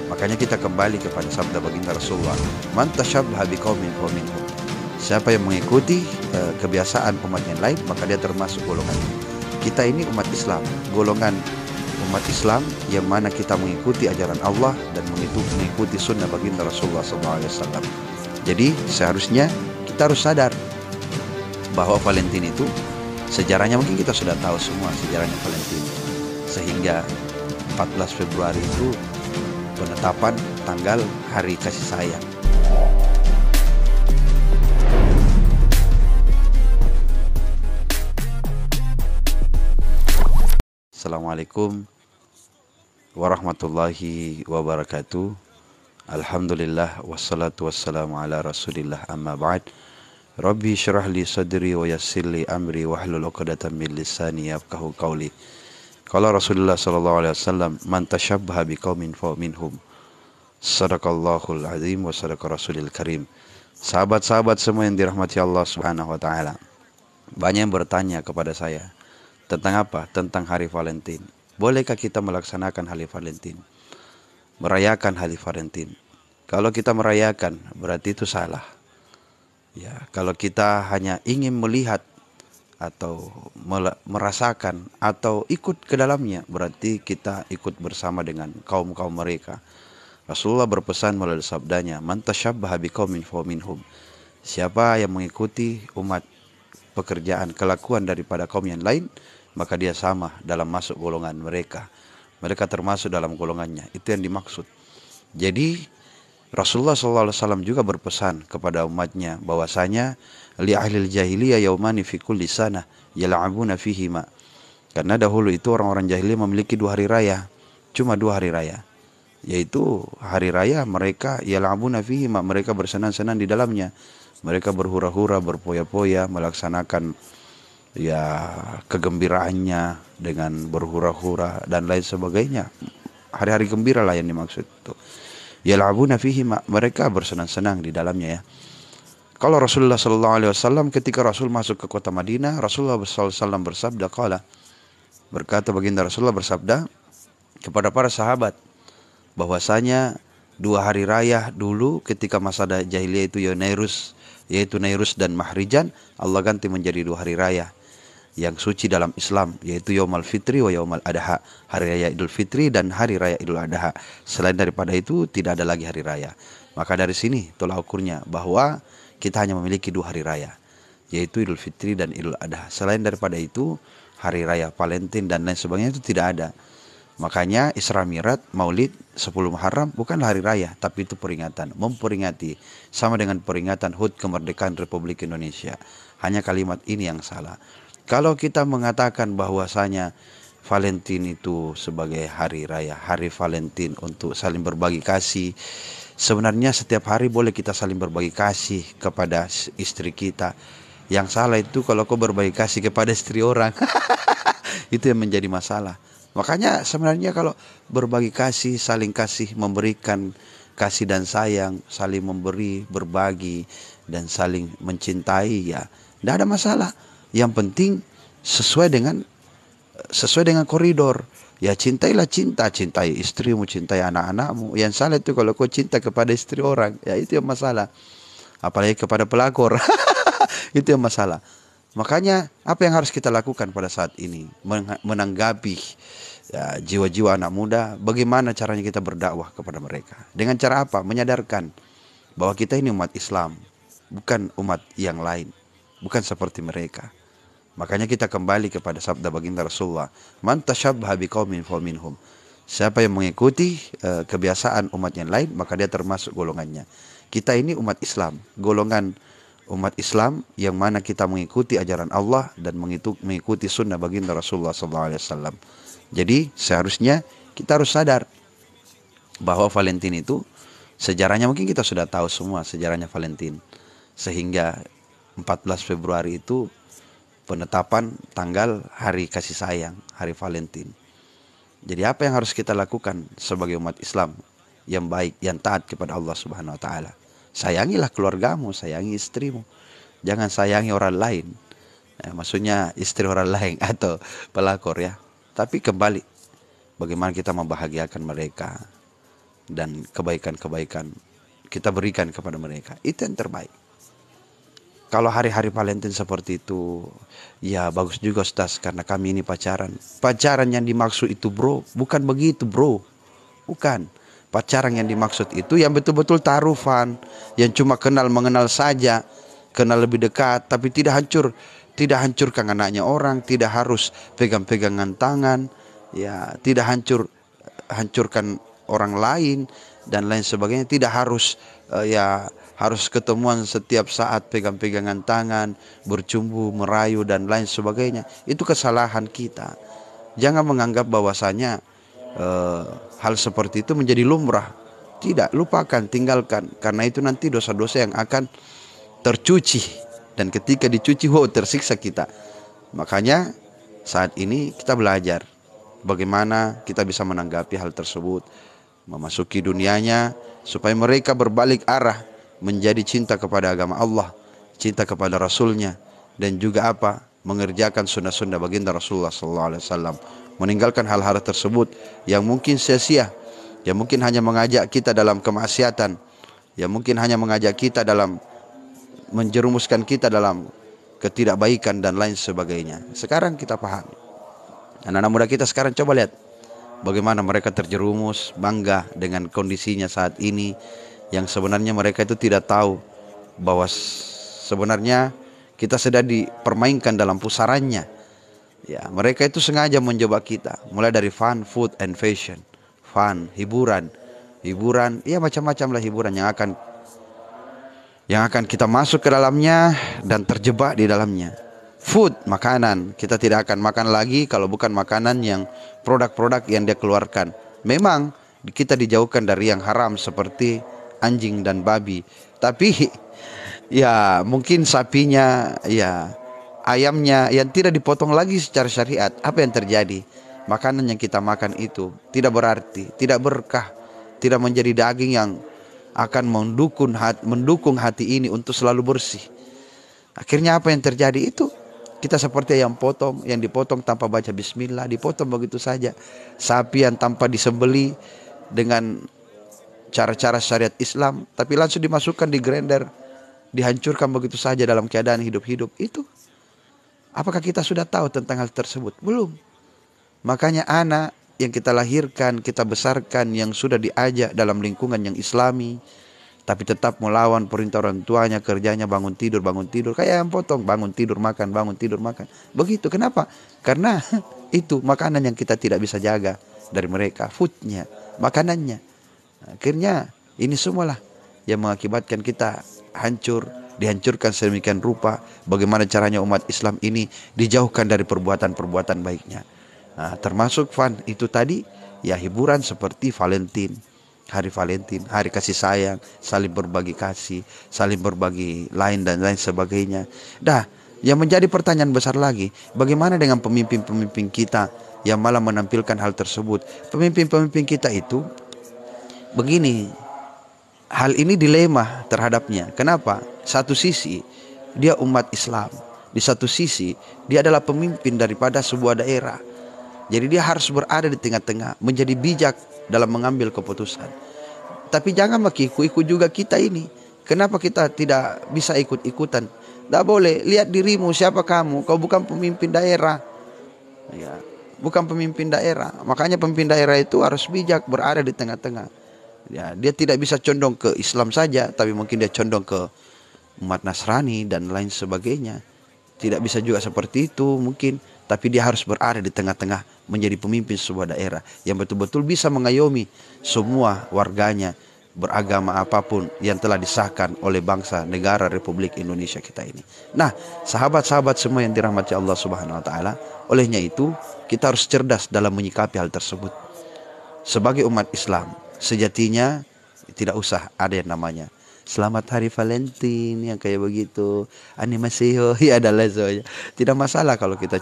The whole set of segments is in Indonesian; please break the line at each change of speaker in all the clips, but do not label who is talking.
Makanya kita kembali kepada sabda baginda Rasulullah, man tasyabbaha biqaumin fahuwa minhum. Siapa yang mengikuti kebiasaan umat yang lain, maka dia termasuk golongan. Kita ini umat Islam, golongan umat Islam yang mana kita mengikuti ajaran Allah dan mengikuti sunnah baginda Rasulullah SAW. Jadi seharusnya kita harus sadar bahwa Valentine itu sejarahnya mungkin kita sudah tahu semua sejarahnya Valentine. Sehingga 14 Februari itu penetapan tanggal hari kasih sayang. Assalamualaikum warahmatullahi wabarakatuh. Alhamdulillah wassalatu wassalamu ala rasulillah, amma ba'd. Rabbi syrah li sadri wa yassir li amri wahlul 'uqdatam min lisani yafqahu qawli. Qala Rasulullah sallallahu alaihi wasallam, man tashabbaha biqaumin fahuwa minhum. Shadaqallahul azim wa sadaqa rasulil karim. Sahabat-sahabat semua yang dirahmati Allah Subhanahu wa taala. Banyak yang bertanya kepada saya tentang apa? Tentang hari Valentine. Bolehkah kita melaksanakan hari Valentine? Merayakan hari Valentine. Kalau kita merayakan, berarti itu salah. Ya, kalau kita hanya ingin melihat atau merasakan atau ikut ke dalamnya, berarti kita ikut bersama dengan kaum-kaum mereka. Rasulullah berpesan melalui sabdanya, man tasyabbaha biqaumin fahuwa minhum. Siapa yang mengikuti umat pekerjaan kelakuan daripada kaum yang lain, maka dia sama dalam masuk golongan mereka. Mereka termasuk dalam golongannya. Itu yang dimaksud. Jadi Rasulullah SAW juga berpesan kepada umatnya bahwasanya li ahlil jahiliyah yaumani fi kulli sanah yal'abuna fihima. Karena dahulu itu orang-orang jahiliyah memiliki 2 hari raya. Cuma 2 hari raya. Yaitu hari raya mereka yal'abuna fihima, mereka bersenang-senang di dalamnya. Mereka berhura-hura, berpoya-poya, melaksanakan kegembiraannya dengan berhura-hura dan lain sebagainya. Hari-hari gembira lah yang dimaksud itu. Yal'abuna fihi, mereka bersenang-senang di dalamnya ya. Kalau Rasulullah SAW ketika Rasul masuk ke kota Madinah, Rasulullah SAW bersabda, berkata baginda Rasulullah bersabda kepada para sahabat bahwasanya 2 hari raya dulu ketika masa jahiliyah itu yaitu Nairus dan Mahrijan, Allah ganti menjadi 2 hari raya yang suci dalam Islam, yaitu Yaumul Fitri wa Yaumul Adha, hari raya Idul Fitri dan hari raya Idul Adha. Selain daripada itu tidak ada lagi hari raya. Maka dari sini tolak ukurnya bahwa kita hanya memiliki 2 hari raya, yaitu Idul Fitri dan Idul Adha. Selain daripada itu hari raya Valentine dan lain sebagainya itu tidak ada. Makanya Isra Mi'raj, Maulid, 10 Muharram bukanlah hari raya, tapi itu peringatan, memperingati, sama dengan peringatan HUT kemerdekaan Republik Indonesia. Hanya kalimat ini yang salah. Kalau kita mengatakan bahwasanya Valentine itu sebagai hari raya, hari Valentine untuk saling berbagi kasih, sebenarnya setiap hari boleh kita saling berbagi kasih kepada istri kita. Yang salah itu kalau kau berbagi kasih kepada istri orang. Itu yang menjadi masalah. Makanya sebenarnya kalau berbagi kasih, saling kasih, memberikan kasih dan sayang, saling memberi, berbagi dan saling mencintai, ya tidak ada masalah. Yang penting sesuai dengan koridor. Ya cintailah cintai istrimu, cintai anak-anakmu. Yang salah itu kalau kau cinta kepada istri orang, ya itu yang masalah. Apalagi kepada pelakor. Itu yang masalah. Makanya apa yang harus kita lakukan pada saat ini menanggapi jiwa-jiwa anak muda, bagaimana caranya kita berdakwah kepada mereka? Dengan cara apa? Menyadarkan bahwa kita ini umat Islam, bukan umat yang lain, bukan seperti mereka. Makanya kita kembali kepada sabda baginda Rasulullah, man tasyabbaha biqaumin fahuwa minhum. Siapa yang mengikuti kebiasaan umat yang lain, maka dia termasuk golongannya. Kita ini umat Islam, golongan umat Islam yang mana kita mengikuti ajaran Allah dan mengikuti sunnah baginda Rasulullah SAW. Jadi seharusnya kita harus sadar bahwa Valentine itu sejarahnya mungkin kita sudah tahu semua sejarahnya Valentine. Sehingga 14 Februari itu penetapan tanggal hari kasih sayang, hari Valentine. Jadi apa yang harus kita lakukan sebagai umat Islam yang baik, yang taat kepada Allah Subhanahu wa taala? Sayangilah keluargamu, sayangi istrimu. Jangan sayangi orang lain. Maksudnya istri orang lain atau pelakor ya. Tapi kembali bagaimana kita membahagiakan mereka. dan kebaikan-kebaikan kita berikan kepada mereka. Itu yang terbaik. Kalau hari-hari Valentine seperti itu, ya bagus juga Ustaz, karena kami ini pacaran. Pacaran yang dimaksud itu bro, bukan begitu bro. Bukan. Pacaran yang dimaksud itu yang betul-betul taruhan, yang cuma kenal mengenal saja, kenal lebih dekat, tapi tidak hancurkan anaknya orang, tidak harus pegang-pegangan tangan, ya, tidak hancurkan orang lain dan lain sebagainya, tidak harus ya harus ketemuan setiap saat pegang-pegangan tangan, bercumbu, merayu dan lain sebagainya. Itu kesalahan kita. Jangan menganggap bahwasanya hal seperti itu menjadi lumrah. Tidak, lupakan, tinggalkan, karena itu nanti dosa-dosa yang akan tercuci, dan ketika dicuci tersiksa kita. Makanya saat ini kita belajar bagaimana kita bisa menanggapi hal tersebut, memasuki dunianya, supaya mereka berbalik arah menjadi cinta kepada agama Allah, cinta kepada Rasulnya, dan juga apa, mengerjakan sunnah-sunnah baginda Rasulullah SAW, meninggalkan hal-hal tersebut yang mungkin sia-sia, yang mungkin hanya mengajak kita dalam kemaksiatan, yang mungkin hanya mengajak kita dalam menjerumuskan kita dalam ketidakbaikan dan lain sebagainya. Sekarang kita paham. Anak-anak muda kita sekarang coba lihat bagaimana mereka terjerumus, bangga dengan kondisinya saat ini, yang sebenarnya mereka itu tidak tahu bahwa sebenarnya kita sedang dipermainkan dalam pusarannya. Ya, mereka itu sengaja menjebak kita, mulai dari fun, food, and fashion. Fun, hiburan, ya macam-macam lah hiburan yang akan kita masuk ke dalamnya dan terjebak di dalamnya. Food, makanan, kita tidak akan makan lagi kalau bukan makanan yang produk-produk yang dia keluarkan. Memang kita dijauhkan dari yang haram seperti anjing dan babi, tapi ya mungkin sapinya, ya ayamnya yang tidak dipotong lagi secara syariat. Apa yang terjadi? Makanan yang kita makan itu tidak berarti, tidak berkah, tidak menjadi daging yang akan mendukung hati ini untuk selalu bersih. Akhirnya apa yang terjadi? Itu kita seperti yang dipotong tanpa baca bismillah, dipotong begitu saja. Sapi yang tanpa disembeli dengan cara-cara syariat Islam, tapi langsung dimasukkan di grinder, dihancurkan begitu saja dalam keadaan hidup-hidup. Itu apakah kita sudah tahu tentang hal tersebut? Belum. Makanya anak yang kita lahirkan, kita besarkan, yang sudah diajak dalam lingkungan yang islami, tapi tetap melawan perintah orang tuanya, kerjanya bangun tidur, kayak yang potong, bangun tidur makan. Begitu. Kenapa? Karena itu makanan yang kita tidak bisa jaga dari mereka, foodnya, makanannya. Akhirnya ini semualah yang mengakibatkan kita dihancurkan sedemikian rupa. Bagaimana caranya umat Islam ini dijauhkan dari perbuatan-perbuatan baiknya. Nah, termasuk fun itu tadi, ya hiburan seperti Valentine, hari kasih sayang, saling berbagi kasih, saling berbagi lain dan lain sebagainya. Dah, yang menjadi pertanyaan besar lagi, bagaimana dengan pemimpin-pemimpin kita yang malah menampilkan hal tersebut? Pemimpin-pemimpin kita itu begini, hal ini dilema terhadapnya. Kenapa? Satu sisi dia umat Islam, di satu sisi dia adalah pemimpin daripada sebuah daerah. Jadi dia harus berada di tengah-tengah, menjadi bijak dalam mengambil keputusan. Tapi jangan ikut-ikut juga kita ini. Kenapa kita tidak bisa ikut-ikutan? Tidak boleh. Lihat dirimu, siapa kamu? Kau bukan pemimpin daerah. Ya, bukan pemimpin daerah. Makanya pemimpin daerah itu harus bijak, berada di tengah-tengah. Ya, dia tidak bisa condong ke Islam saja, tapi mungkin dia condong ke umat Nasrani dan lain sebagainya. Tidak bisa juga seperti itu mungkin, tapi dia harus berada di tengah-tengah, menjadi pemimpin sebuah daerah yang betul-betul bisa mengayomi semua warganya, beragama apapun yang telah disahkan oleh bangsa negara Republik Indonesia kita ini. Nah, sahabat-sahabat semua yang dirahmati Allah Subhanahu wa taala, olehnya itu kita harus cerdas dalam menyikapi hal tersebut. Sebagai umat Islam, sejatinya tidak usah ada yang namanya Selamat Hari Valentine yang kayak begitu, animasiho, ya adalah soalnya. Tidak masalah kalau kita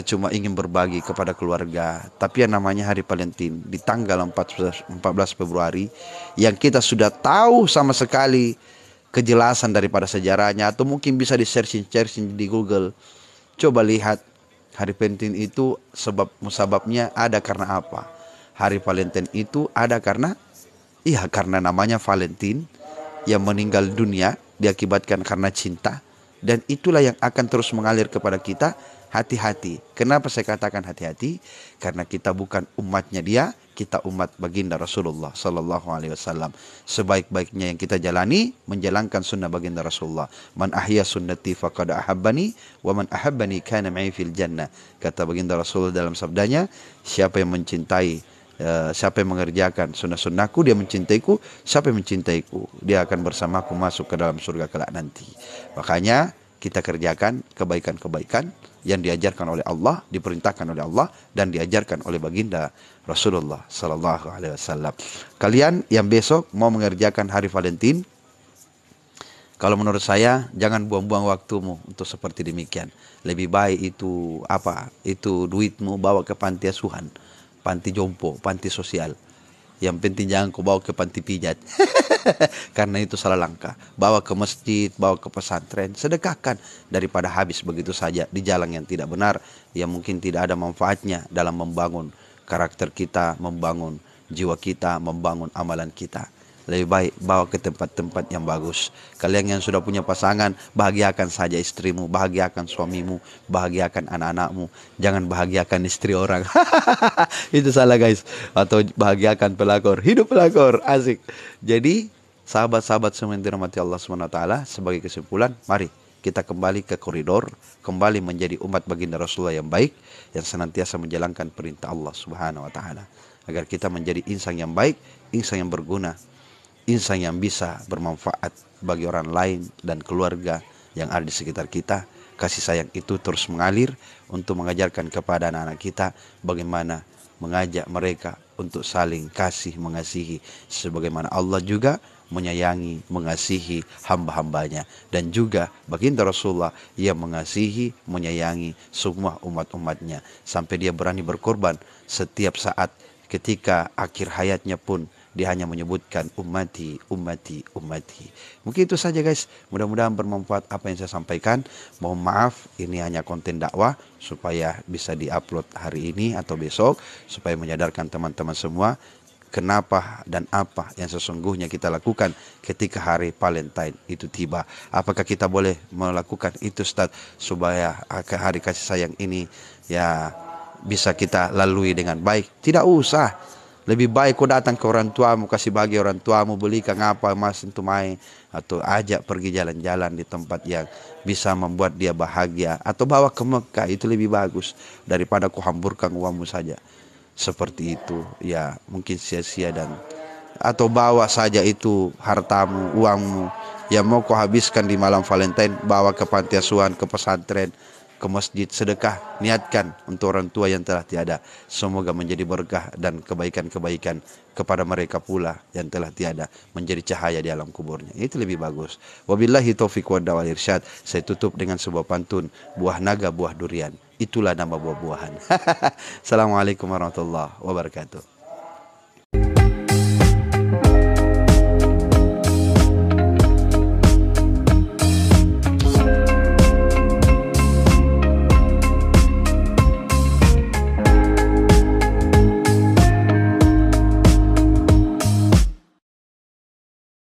cuma ingin berbagi kepada keluarga. Tapi yang namanya Hari Valentine di tanggal 14 Februari yang kita sudah tahu sama sekali kejelasan daripada sejarahnya, atau mungkin bisa di searching di Google. Coba lihat Hari Valentine itu sebabnya ada karena apa. hari Valentine itu ada karena karena namanya Valentine yang meninggal dunia diakibatkan karena cinta, dan itulah yang akan terus mengalir kepada kita. Hati-hati. Kenapa saya katakan hati-hati? Karena kita bukan umatnya dia, kita umat baginda Rasulullah sallallahu alaihi wasallam. Sebaik-baiknya yang kita jalani menjalankan sunnah baginda Rasulullah. Man ahya sunnati faqad ahabbani wa man ahabbani kana ma'i fil jannah. Kata baginda Rasulullah dalam sabdanya, siapa yang mencintai siapa yang mengerjakan sunnah-sunnahku, dia mencintaiku. Siapa yang mencintaiku, dia akan bersamaku masuk ke dalam surga kelak nanti. Makanya kita kerjakan kebaikan-kebaikan yang diajarkan oleh Allah, diperintahkan oleh Allah, dan diajarkan oleh baginda Rasulullah sallallahu alaihi wasallam. Kalian yang besok mau mengerjakan hari Valentine, kalau menurut saya jangan buang-buang waktumu untuk seperti demikian. Lebih baik itu duitmu bawa ke panti asuhan, panti jompo, panti sosial. Yang penting jangan kau bawa ke panti pijat. Karena itu salah langkah. Bawa ke masjid, bawa ke pesantren, sedekahkan daripada habis begitu saja di jalan yang tidak benar, yang mungkin tidak ada manfaatnya dalam membangun karakter kita, membangun jiwa kita, membangun amalan kita. Lebih baik bawa ke tempat-tempat yang bagus. Kalian yang sudah punya pasangan, bahagiakan saja istrimu, bahagiakan suamimu, bahagiakan anak-anakmu. Jangan bahagiakan istri orang. Itu salah guys. Atau bahagiakan pelakor. Hidup pelakor, asik. Jadi sahabat-sahabat semua yang dirahmati Allah SWT, sebagai kesimpulan, mari kita kembali ke koridor, kembali menjadi umat baginda Rasulullah yang baik, yang senantiasa menjalankan perintah Allah Subhanahu wa taala, agar kita menjadi insan yang baik, insan yang berguna, insan yang bisa bermanfaat bagi orang lain dan keluarga yang ada di sekitar kita. Kasih sayang itu terus mengalir untuk mengajarkan kepada anak-anak kita bagaimana mengajak mereka untuk saling kasih mengasihi, sebagaimana Allah juga menyayangi, mengasihi hamba-hambanya, dan juga baginda Rasulullah yang mengasihi, menyayangi semua umat-umatnya sampai dia berani berkorban setiap saat. Ketika akhir hayatnya pun dia hanya menyebutkan ummati, ummati, ummati. Mungkin itu saja guys. Mudah-mudahan bermanfaat apa yang saya sampaikan. Mohon maaf, ini hanya konten dakwah supaya bisa diupload hari ini atau besok, supaya menyadarkan teman-teman semua kenapa dan apa yang sesungguhnya kita lakukan ketika hari Valentine itu tiba. Apakah kita boleh melakukan itu Ustaz, supaya hari kasih sayang ini ya bisa kita lalui dengan baik? Tidak usah. Lebih baik kau datang ke orang tuamu, kasih bagi orang tuamu, belikan apa emas untuk main, atau ajak pergi jalan-jalan di tempat yang bisa membuat dia bahagia, atau bawa ke Mekah. Itu lebih bagus daripada kau hamburkan uangmu saja seperti itu. Ya mungkin sia-sia, dan atau bawa saja itu hartamu, uangmu yang mau kau habiskan di malam Valentine, bawa ke panti asuhan, ke pesantren, ke masjid, sedekah, niatkan untuk orang tua yang telah tiada. Semoga menjadi berkah dan kebaikan-kebaikan kepada mereka pula yang telah tiada, menjadi cahaya di alam kuburnya. Itu lebih bagus. Wabillahi taufiq wa wal irsyad. Saya tutup dengan sebuah pantun, buah naga, buah durian, itulah nama buah-buahan. Assalamualaikum warahmatullahi wabarakatuh.